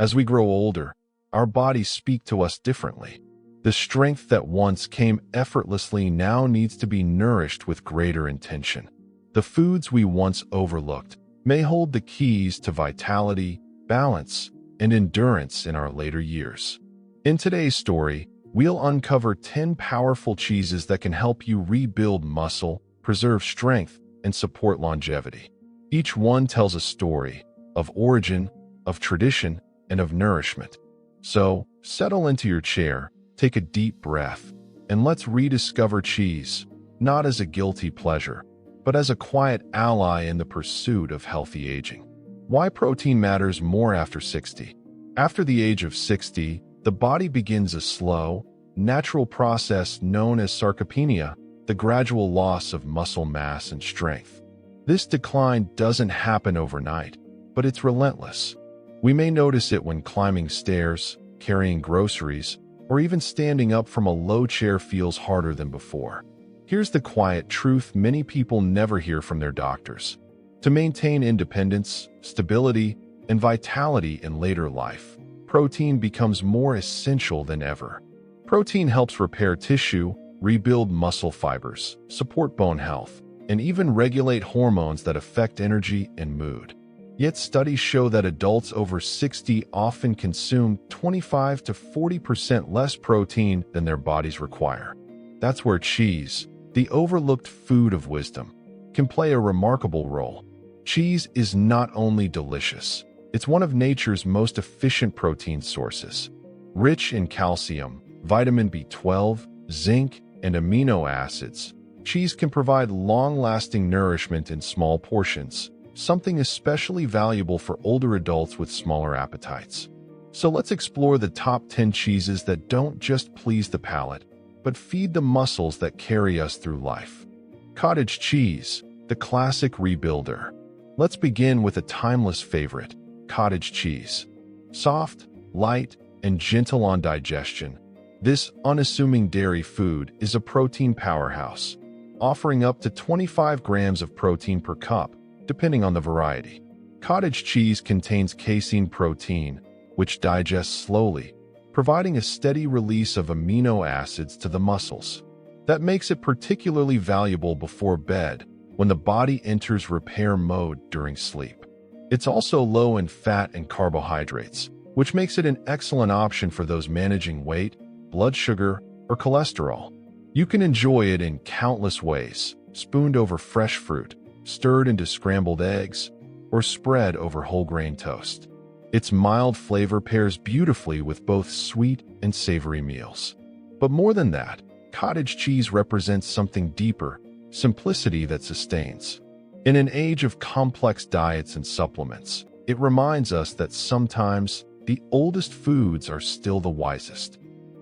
As we grow older, our bodies speak to us differently. The strength that once came effortlessly now needs to be nourished with greater intention. The foods we once overlooked may hold the keys to vitality, balance, and endurance in our later years. In today's story, we'll uncover 10 powerful cheeses that can help you rebuild muscle, preserve strength, and support longevity. Each one tells a story of origin, of tradition, and of nourishment. So, settle into your chair, take a deep breath, and let's rediscover cheese, not as a guilty pleasure, but as a quiet ally in the pursuit of healthy aging. Why protein matters more after 60. After the age of 60, the body begins a slow, natural process known as sarcopenia, the gradual loss of muscle mass and strength. This decline doesn't happen overnight, but it's relentless. We may notice it when climbing stairs, carrying groceries, or even standing up from a low chair feels harder than before. Here's the quiet truth many people never hear from their doctors. To maintain independence, stability, and vitality in later life, protein becomes more essential than ever. Protein helps repair tissue, rebuild muscle fibers, support bone health, and even regulate hormones that affect energy and mood. Yet studies show that adults over 60 often consume 25 to 40% less protein than their bodies require. That's where cheese, the overlooked food of wisdom, can play a remarkable role. Cheese is not only delicious, it's one of nature's most efficient protein sources. Rich in calcium, vitamin B12, zinc, and amino acids, cheese can provide long-lasting nourishment in small portions, something especially valuable for older adults with smaller appetites. So let's explore the top 10 cheeses that don't just please the palate, but feed the muscles that carry us through life. Cottage cheese, the classic rebuilder. Let's begin with a timeless favorite, cottage cheese. Soft, light, and gentle on digestion, this unassuming dairy food is a protein powerhouse, offering up to 25 grams of protein per cup, depending on the variety. Cottage cheese contains casein protein, which digests slowly, providing a steady release of amino acids to the muscles. That makes it particularly valuable before bed, when the body enters repair mode during sleep. It's also low in fat and carbohydrates, which makes it an excellent option for those managing weight, blood sugar, or cholesterol. You can enjoy it in countless ways: spooned over fresh fruit, stirred into scrambled eggs, or spread over whole grain toast. Its mild flavor pairs beautifully with both sweet and savory meals. But more than that, cottage cheese represents something deeper: simplicity that sustains. In an age of complex diets and supplements, it reminds us that sometimes the oldest foods are still the wisest.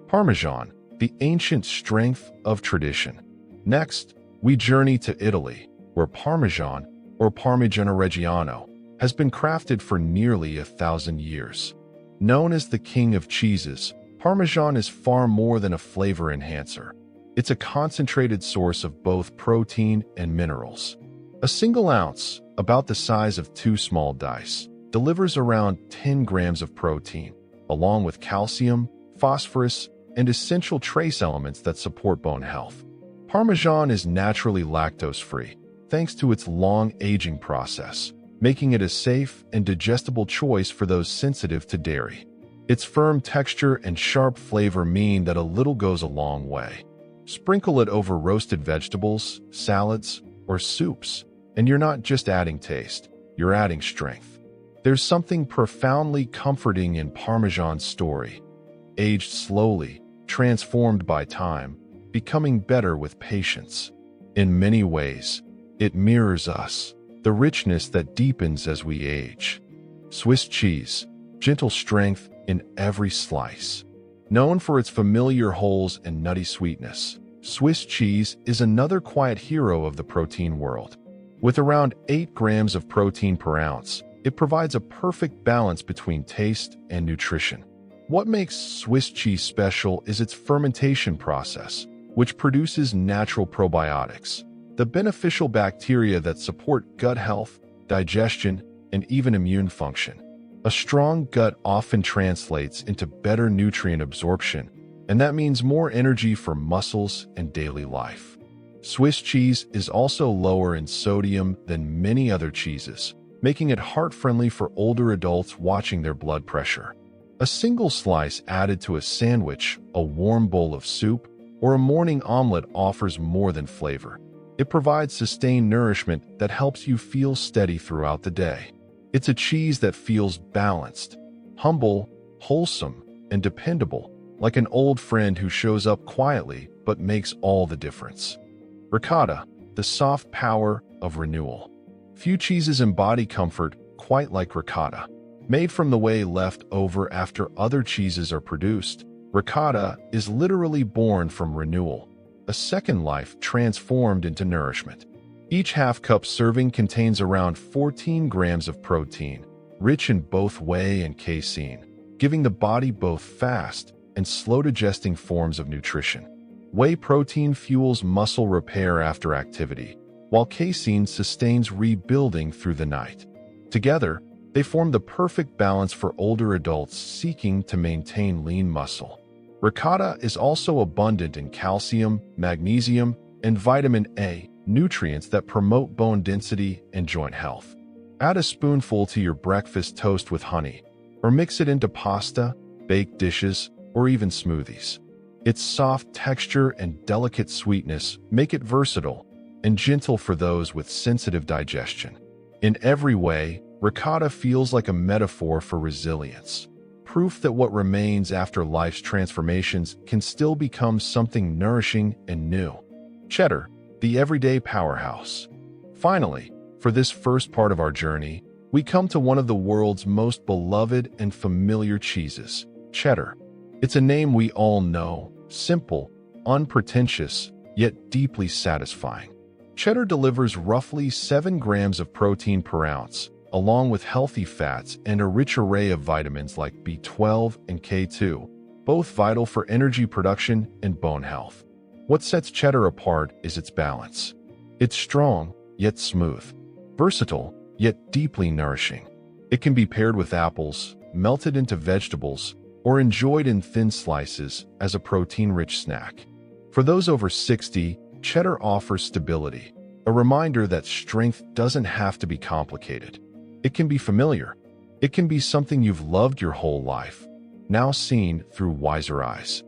Parmesan, the ancient strength of tradition. Next, we journey to Italy, where Parmesan, or Parmigiano Reggiano, has been crafted for nearly 1,000 years. Known as the king of cheeses, Parmesan is far more than a flavor enhancer. It's a concentrated source of both protein and minerals. A single ounce, about the size of 2 small dice, delivers around 10 grams of protein, along with calcium, phosphorus, and essential trace elements that support bone health. Parmesan is naturally lactose-free, thanks to its long aging process, making it a safe and digestible choice for those sensitive to dairy. Its firm texture and sharp flavor mean that a little goes a long way. Sprinkle it over roasted vegetables, salads, or soups, and you're not just adding taste, you're adding strength. There's something profoundly comforting in Parmesan's story. Aged slowly, transformed by time, becoming better with patience. In many ways, it mirrors us, the richness that deepens as we age. Swiss cheese, gentle strength in every slice. Known for its familiar holes and nutty sweetness, Swiss cheese is another quiet hero of the protein world. With around 8 grams of protein per ounce, it provides a perfect balance between taste and nutrition. What makes Swiss cheese special is its fermentation process, which produces natural probiotics, the beneficial bacteria that support gut health, digestion, and even immune function. A strong gut often translates into better nutrient absorption, and that means more energy for muscles and daily life. Swiss cheese is also lower in sodium than many other cheeses, making it heart-friendly for older adults watching their blood pressure. A single slice added to a sandwich, a warm bowl of soup, or a morning omelet offers more than flavor. It provides sustained nourishment that helps you feel steady throughout the day. It's a cheese that feels balanced, humble, wholesome, and dependable, like an old friend who shows up quietly but makes all the difference. Ricotta, the soft power of renewal. Few cheeses embody comfort quite like ricotta. Made from the whey left over after other cheeses are produced, ricotta is literally born from renewal, a second life transformed into nourishment. Each half-cup serving contains around 14 grams of protein, rich in both whey and casein, giving the body both fast and slow-digesting forms of nutrition. Whey protein fuels muscle repair after activity, while casein sustains rebuilding through the night. Together, they form the perfect balance for older adults seeking to maintain lean muscle. Ricotta is also abundant in calcium, magnesium, and vitamin A, nutrients that promote bone density and joint health. Add a spoonful to your breakfast toast with honey, or mix it into pasta, baked dishes, or even smoothies. Its soft texture and delicate sweetness make it versatile and gentle for those with sensitive digestion. In every way, ricotta feels like a metaphor for resilience, proof that what remains after life's transformations can still become something nourishing and new. Cheddar, the everyday powerhouse. Finally, for this first part of our journey, we come to one of the world's most beloved and familiar cheeses, cheddar. It's a name we all know, simple, unpretentious, yet deeply satisfying. Cheddar delivers roughly 7 grams of protein per ounce, along with healthy fats and a rich array of vitamins like B12 and K2, both vital for energy production and bone health. What sets cheddar apart is its balance. It's strong, yet smooth. Versatile, yet deeply nourishing. It can be paired with apples, melted into vegetables, or enjoyed in thin slices as a protein-rich snack. For those over 60, cheddar offers stability, a reminder that strength doesn't have to be complicated. It can be familiar. It can be something you've loved your whole life, now seen through wiser eyes.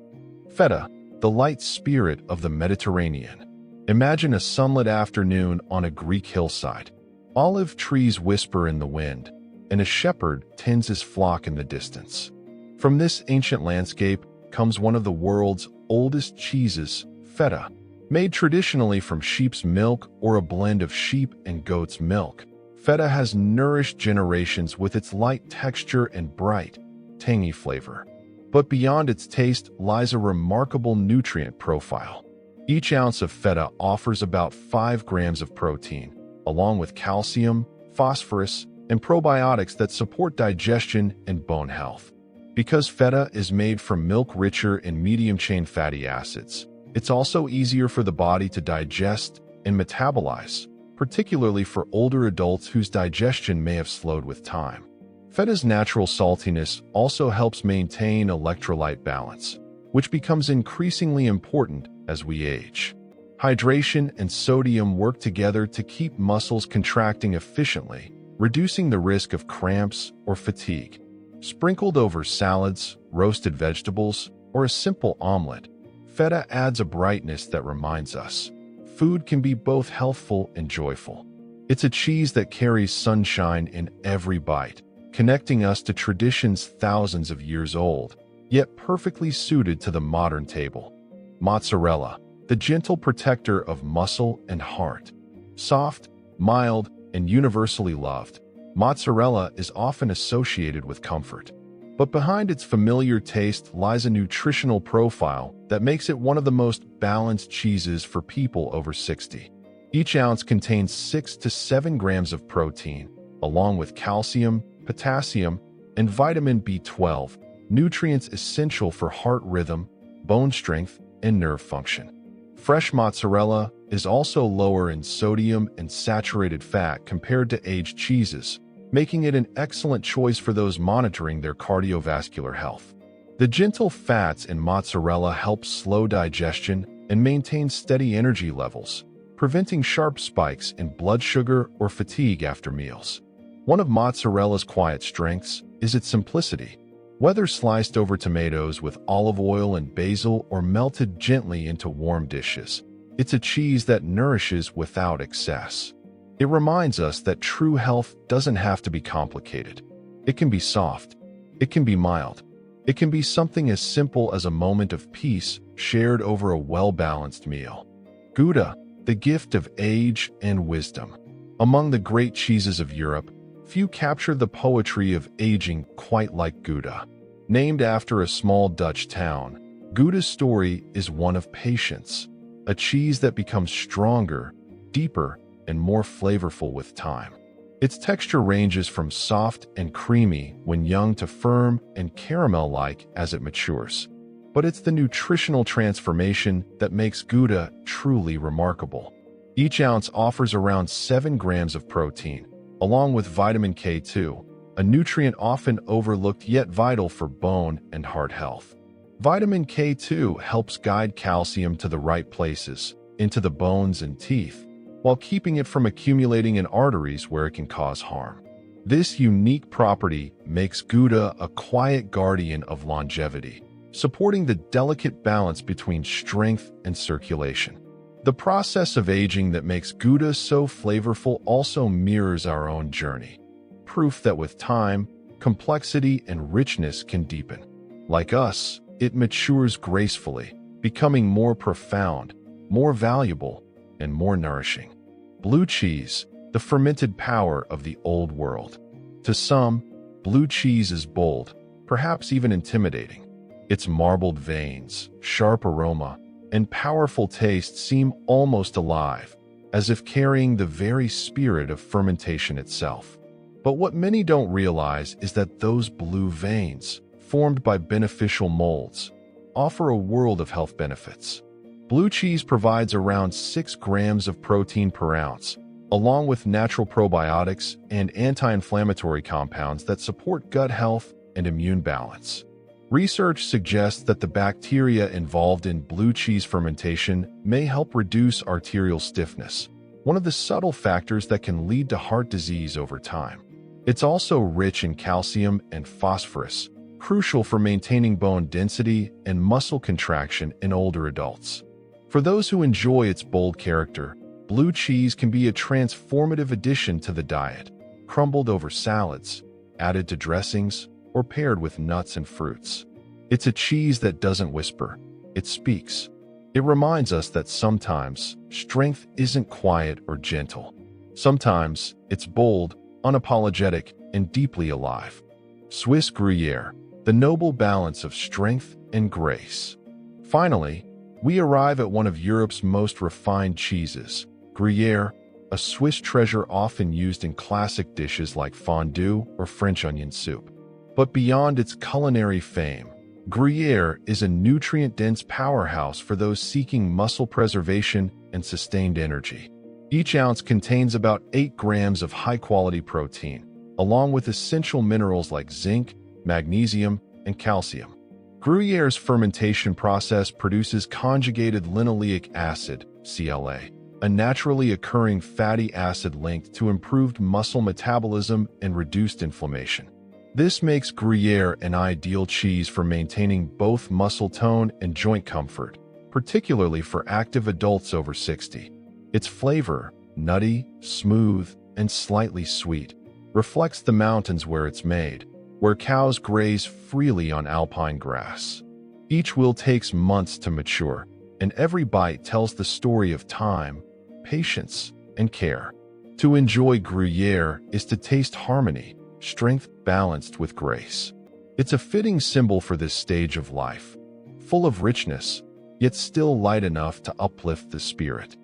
Feta, the light spirit of the Mediterranean. Imagine a sunlit afternoon on a Greek hillside. Olive trees whisper in the wind, and a shepherd tends his flock in the distance. From this ancient landscape comes one of the world's oldest cheeses, feta. Made traditionally from sheep's milk or a blend of sheep and goat's milk, feta has nourished generations with its light texture and bright, tangy flavor. But beyond its taste lies a remarkable nutrient profile. Each ounce of feta offers about 5 grams of protein, along with calcium, phosphorus, and probiotics that support digestion and bone health. Because feta is made from milk richer in medium-chain fatty acids, it's also easier for the body to digest and metabolize, particularly for older adults whose digestion may have slowed with time. Feta's natural saltiness also helps maintain electrolyte balance, which becomes increasingly important as we age. Hydration and sodium work together to keep muscles contracting efficiently, reducing the risk of cramps or fatigue. Sprinkled over salads, roasted vegetables, or a simple omelet, feta adds a brightness that reminds us food can be both healthful and joyful. It's a cheese that carries sunshine in every bite, connecting us to traditions thousands of years old, yet perfectly suited to the modern table. Mozzarella, the gentle protector of muscle and heart. Soft, mild, and universally loved, mozzarella is often associated with comfort. But behind its familiar taste lies a nutritional profile that makes it one of the most balanced cheeses for people over 60. Each ounce contains 6 to 7 grams of protein, along with calcium, potassium, and vitamin B12, nutrients essential for heart rhythm, bone strength, and nerve function. Fresh mozzarella is also lower in sodium and saturated fat compared to aged cheeses, making it an excellent choice for those monitoring their cardiovascular health. The gentle fats in mozzarella help slow digestion and maintain steady energy levels, preventing sharp spikes in blood sugar or fatigue after meals. One of mozzarella's quiet strengths is its simplicity. Whether sliced over tomatoes with olive oil and basil or melted gently into warm dishes, it's a cheese that nourishes without excess. It reminds us that true health doesn't have to be complicated. It can be soft. It can be mild. It can be something as simple as a moment of peace shared over a well-balanced meal. Gouda, the gift of age and wisdom. Among the great cheeses of Europe, few capture the poetry of aging quite like Gouda. Named after a small Dutch town, Gouda's story is one of patience, a cheese that becomes stronger, deeper, and more flavorful with time. Its texture ranges from soft and creamy when young to firm and caramel-like as it matures. But it's the nutritional transformation that makes Gouda truly remarkable. Each ounce offers around 7 grams of protein, along with vitamin K2, a nutrient often overlooked yet vital for bone and heart health. Vitamin K2 helps guide calcium to the right places, into the bones and teeth, while keeping it from accumulating in arteries where it can cause harm. This unique property makes Gouda a quiet guardian of longevity, supporting the delicate balance between strength and circulation. The process of aging that makes Gouda so flavorful also mirrors our own journey, proof that with time, complexity and richness can deepen. Like us, it matures gracefully, becoming more profound, more valuable, and more nourishing. Blue cheese, the fermented power of the old world. To some, blue cheese is bold, perhaps even intimidating. Its marbled veins, sharp aroma, and powerful taste seem almost alive, as if carrying the very spirit of fermentation itself. But what many don't realize is that those blue veins, formed by beneficial molds, offer a world of health benefits. Blue cheese provides around 6 grams of protein per ounce, along with natural probiotics and anti-inflammatory compounds that support gut health and immune balance. Research suggests that the bacteria involved in blue cheese fermentation may help reduce arterial stiffness, one of the subtle factors that can lead to heart disease over time. It's also rich in calcium and phosphorus, crucial for maintaining bone density and muscle contraction in older adults. For those who enjoy its bold character, blue cheese can be a transformative addition to the diet, crumbled over salads, added to dressings, or paired with nuts and fruits. It's a cheese that doesn't whisper, it speaks. It reminds us that sometimes strength isn't quiet or gentle. Sometimes it's bold, unapologetic, and deeply alive. Swiss Gruyère, the noble balance of strength and grace. Finally, we arrive at one of Europe's most refined cheeses, Gruyère, a Swiss treasure often used in classic dishes like fondue or French onion soup. But beyond its culinary fame, Gruyère is a nutrient-dense powerhouse for those seeking muscle preservation and sustained energy. Each ounce contains about 8 grams of high-quality protein, along with essential minerals like zinc, magnesium, and calcium. Gruyère's fermentation process produces conjugated linoleic acid, CLA, a naturally occurring fatty acid linked to improved muscle metabolism and reduced inflammation. This makes Gruyère an ideal cheese for maintaining both muscle tone and joint comfort, particularly for active adults over 60. Its flavor, nutty, smooth, and slightly sweet, reflects the mountains where it's made, where cows graze freely on alpine grass. Each will takes months to mature, and every bite tells the story of time, patience, and care. To enjoy Gruyère is to taste harmony, strength balanced with grace. It's a fitting symbol for this stage of life, full of richness, yet still light enough to uplift the spirit.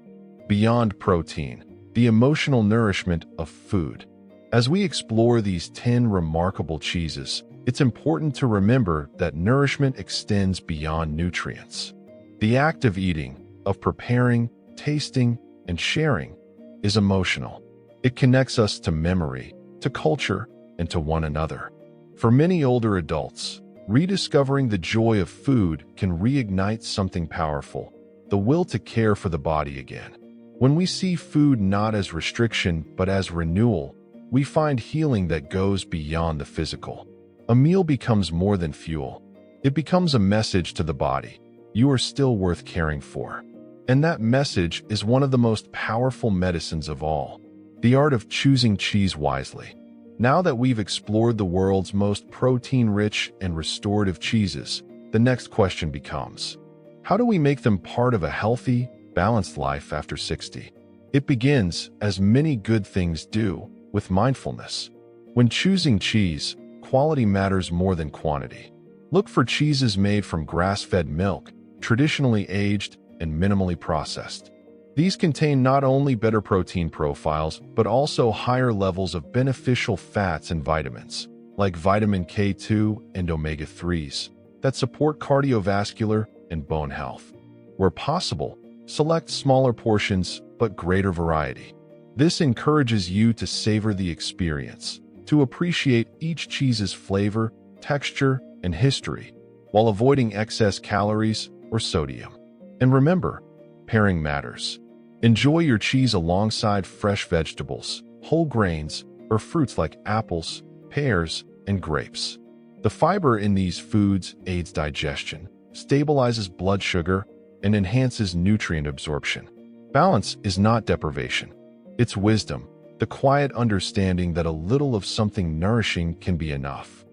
Beyond protein, the emotional nourishment of food. As we explore these 10 remarkable cheeses, it's important to remember that nourishment extends beyond nutrients. The act of eating, of preparing, tasting, and sharing is emotional. It connects us to memory, to culture, and to one another. For many older adults, rediscovering the joy of food can reignite something powerful, the will to care for the body again. When we see food not as restriction but as renewal, we find healing that goes beyond the physical. A meal becomes more than fuel. It becomes a message to the body. You are still worth caring for. And that message is one of the most powerful medicines of all, the art of choosing cheese wisely. Now that we've explored the world's most protein-rich and restorative cheeses, the next question becomes, how do we make them part of a healthy, balanced life after 60? It begins, as many good things do, with mindfulness. When choosing cheese, quality matters more than quantity. Look for cheeses made from grass-fed milk, traditionally aged, and minimally processed. These contain not only better protein profiles, but also higher levels of beneficial fats and vitamins, like vitamin K2 and omega-3s, that support cardiovascular and bone health. Where possible, select smaller portions but greater variety. This encourages you to savor the experience, to appreciate each cheese's flavor, texture, and history, while avoiding excess calories or sodium. And remember, pairing matters. Enjoy your cheese alongside fresh vegetables, whole grains, or fruits like apples, pears, and grapes. The fiber in these foods aids digestion, stabilizes blood sugar, and enhances nutrient absorption. Balance is not deprivation. It's wisdom, the quiet understanding that a little of something nourishing can be enough.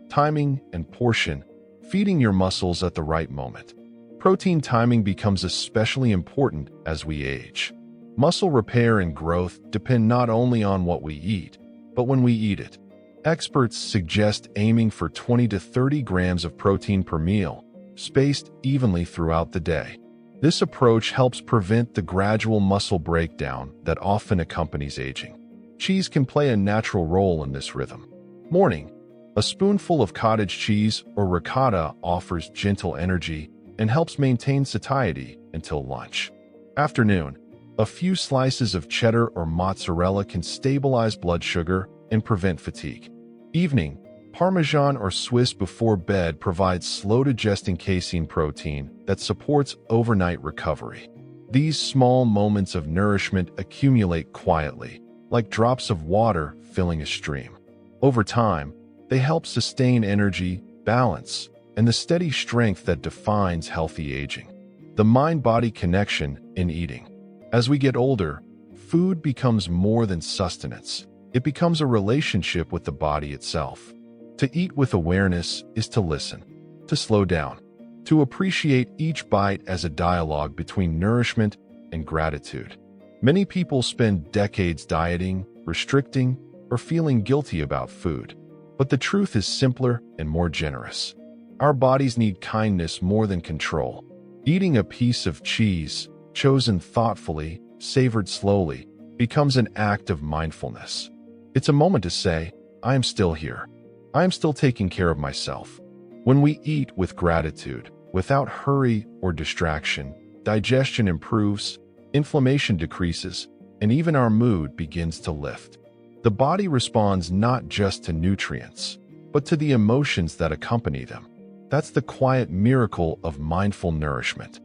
Timing and portion, feeding your muscles at the right moment. Protein timing becomes especially important as we age. Muscle repair and growth depend not only on what we eat, but when we eat it. Experts suggest aiming for 20 to 30 grams of protein per meal, spaced evenly throughout the day. This approach helps prevent the gradual muscle breakdown that often accompanies aging. Cheese can play a natural role in this rhythm. Morning, a spoonful of cottage cheese or ricotta offers gentle energy and helps maintain satiety until lunch. Afternoon, a few slices of cheddar or mozzarella can stabilize blood sugar and prevent fatigue. Evening, Parmesan or Swiss before bed provides slow-digesting casein protein that supports overnight recovery. These small moments of nourishment accumulate quietly, like drops of water filling a stream. Over time, they help sustain energy, balance, and the steady strength that defines healthy aging. The mind-body connection in eating. As we get older, food becomes more than sustenance. It becomes a relationship with the body itself. To eat with awareness is to listen, to slow down, to appreciate each bite as a dialogue between nourishment and gratitude. Many people spend decades dieting, restricting, or feeling guilty about food. But the truth is simpler and more generous. Our bodies need kindness more than control. Eating a piece of cheese, chosen thoughtfully, savored slowly, becomes an act of mindfulness. It's a moment to say, I am still here. I am still taking care of myself. When we eat with gratitude, without hurry or distraction, digestion improves, inflammation decreases, and even our mood begins to lift. The body responds not just to nutrients, but to the emotions that accompany them. That's the quiet miracle of mindful nourishment.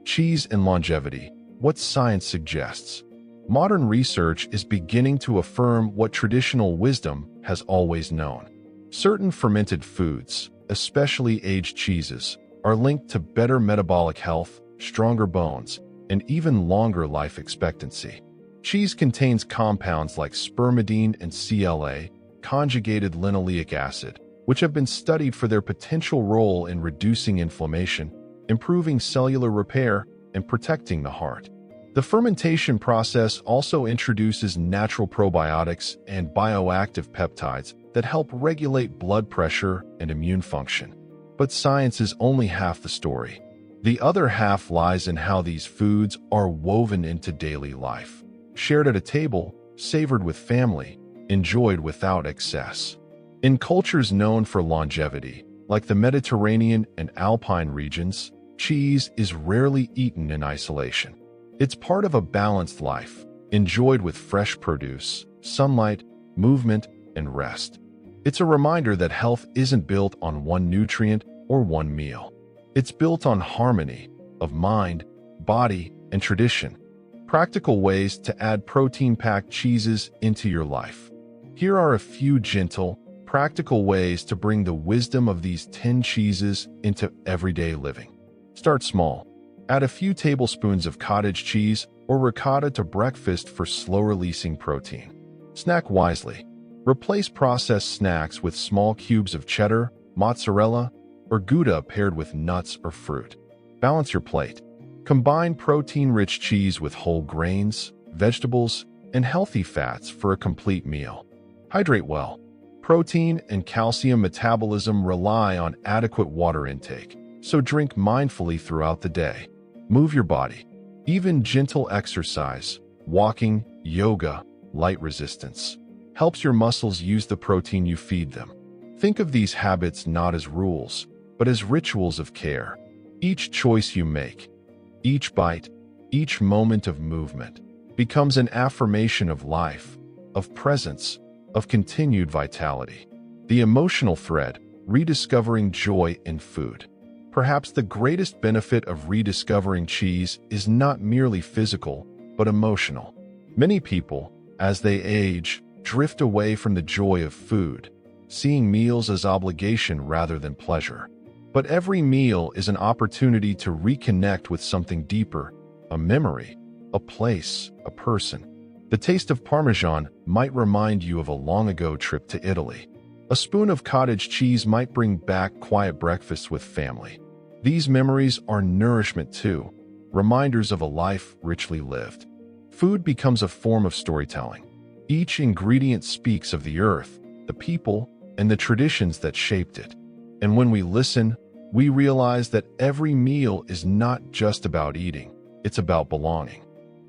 Cheese and longevity, what science suggests. Modern research is beginning to affirm what traditional wisdom has always known. Certain fermented foods, especially aged cheeses, are linked to better metabolic health, stronger bones, and even longer life expectancy. Cheese contains compounds like spermidine and CLA, conjugated linoleic acid, which have been studied for their potential role in reducing inflammation, improving cellular repair, and protecting the heart. The fermentation process also introduces natural probiotics and bioactive peptides that help regulate blood pressure and immune function. But science is only half the story. The other half lies in how these foods are woven into daily life, shared at a table, savored with family, enjoyed without excess. In cultures known for longevity, like the Mediterranean and Alpine regions, cheese is rarely eaten in isolation. It's part of a balanced life, enjoyed with fresh produce, sunlight, movement, and rest. It's a reminder that health isn't built on one nutrient or one meal. It's built on harmony of mind, body, and tradition. Practical ways to add protein-packed cheeses into your life. Here are a few gentle, practical ways to bring the wisdom of these 10 cheeses into everyday living. Start small. Add a few tablespoons of cottage cheese or ricotta to breakfast for slow-releasing protein. Snack wisely. Replace processed snacks with small cubes of cheddar, mozzarella, or Gouda paired with nuts or fruit. Balance your plate. Combine protein-rich cheese with whole grains, vegetables, and healthy fats for a complete meal. Hydrate well. Protein and calcium metabolism rely on adequate water intake, so drink mindfully throughout the day. Move your body. Even gentle exercise, walking, yoga, light resistance, helps your muscles use the protein you feed them. Think of these habits not as rules, but as rituals of care. Each choice you make, each bite, each moment of movement becomes an affirmation of life, of presence, of continued vitality. The emotional thread, rediscovering joy in food. Perhaps the greatest benefit of rediscovering cheese is not merely physical, but emotional. Many people, as they age, drift away from the joy of food, seeing meals as obligation rather than pleasure. But every meal is an opportunity to reconnect with something deeper, a memory, a place, a person. The taste of Parmesan might remind you of a long-ago trip to Italy. A spoon of cottage cheese might bring back quiet breakfasts with family. These memories are nourishment too, reminders of a life richly lived. Food becomes a form of storytelling. Each ingredient speaks of the earth, the people, and the traditions that shaped it. And when we listen, we realize that every meal is not just about eating, it's about belonging.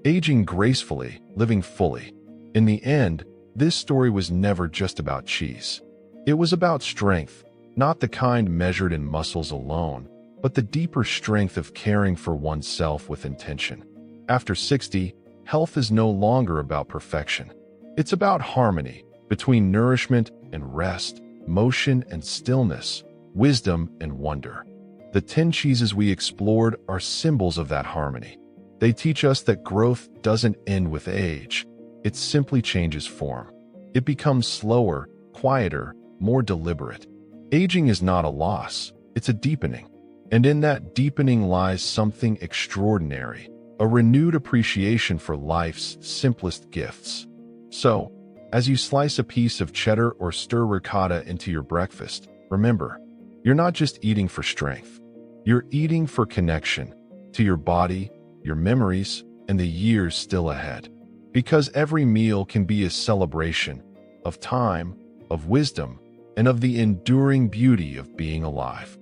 Aging gracefully, living fully. In the end, this story was never just about cheese. It was about strength, not the kind measured in muscles alone, but the deeper strength of caring for oneself with intention. After 60, health is no longer about perfection. It's about harmony between nourishment and rest, motion and stillness, wisdom and wonder. The 10 cheeses we explored are symbols of that harmony. They teach us that growth doesn't end with age. It simply changes form. It becomes slower, quieter, more deliberate. Aging is not a loss, it's a deepening. And in that deepening lies something extraordinary, a renewed appreciation for life's simplest gifts. So, as you slice a piece of cheddar or stir ricotta into your breakfast, remember, you're not just eating for strength. You're eating for connection to your body, your memories, and the years still ahead. Because every meal can be a celebration of time, of wisdom, and of the enduring beauty of being alive.